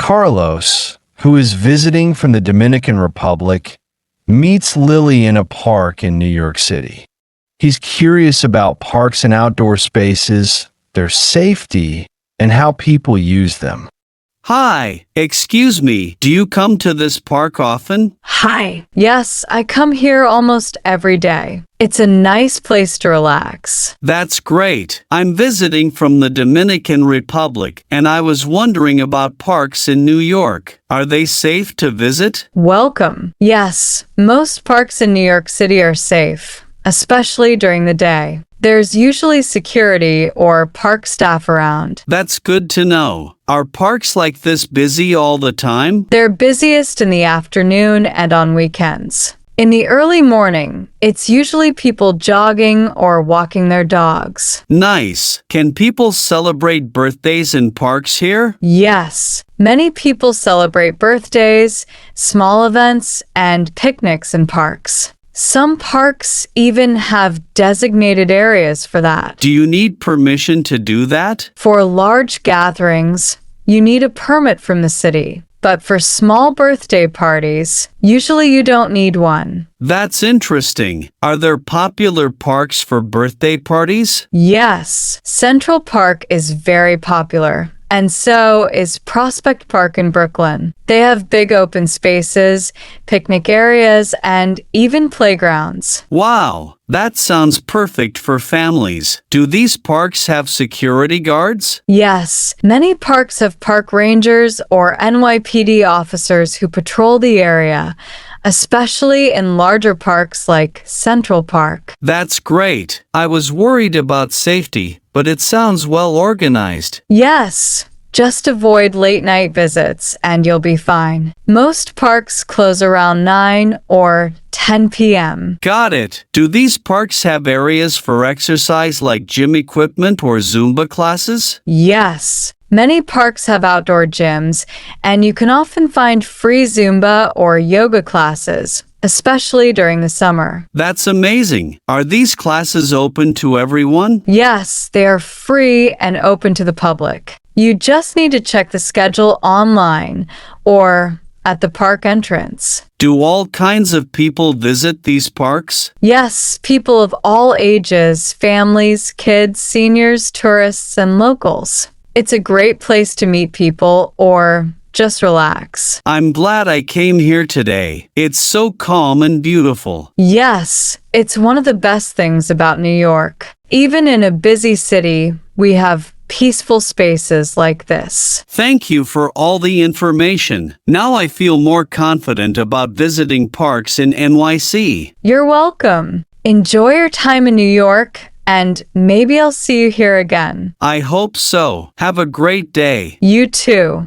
Carlos, who is visiting from the Dominican Republic, meets Lily in a park in New York City. He's curious about parks and outdoor spaces, their safety, and how people use them. Hi, excuse me, do you come to this park often? Hi. Yes, I come here almost every day. It's a nice place to relax. That's great. I'm visiting from the Dominican Republic, and I was wondering about parks in New York. Are they safe to visit? Welcome. Yes, most parks in New York City are safe, especially during the day. There's usually security or park staff around. That's good to know. Are parks like this busy all the time? They're busiest in the afternoon and on weekends. In the early morning, it's usually people jogging or walking their dogs. Nice. Can people celebrate birthdays in parks here? Yes, many people celebrate birthdays, small events, and picnics in parks. Some parks even have designated areas for that. Do you need permission to do that? For large gatherings, you need a permit from the city. But for small birthday parties, usually you don't need one. That's interesting. Are there popular parks for birthday parties? Yes, Central Park is very popular. And so is Prospect Park in Brooklyn. They have big open spaces, picnic areas, and even playgrounds. Wow, that sounds perfect for families. Do these parks have security guards? Yes, many parks have park rangers or NYPD officers who patrol the area, especially in larger parks like Central Park. That's great. I was worried about safety, but it sounds well organized. Yes, just avoid late night visits and you'll be fine. Most parks close around 9 or 10 p.m. Got it. Do these parks have areas for exercise like gym equipment or Zumba classes? Yes. Many parks have outdoor gyms, and you can often find free Zumba or yoga classes, especially during the summer. That's amazing. Are these classes open to everyone? Yes, they are free and open to the public. You just need to check the schedule online or at the park entrance. Do all kinds of people visit these parks? Yes, people of all ages, families, kids, seniors, tourists, and locals. It's a great place to meet people or just relax. I'm glad I came here today. It's so calm and beautiful. Yes, it's one of the best things about New York. Even in a busy city, we have peaceful spaces like this. Thank you for all the information. Now I feel more confident about visiting parks in NYC. You're welcome. Enjoy your time in New York, and maybe I'll see you here again. I hope so. Have a great day. You too.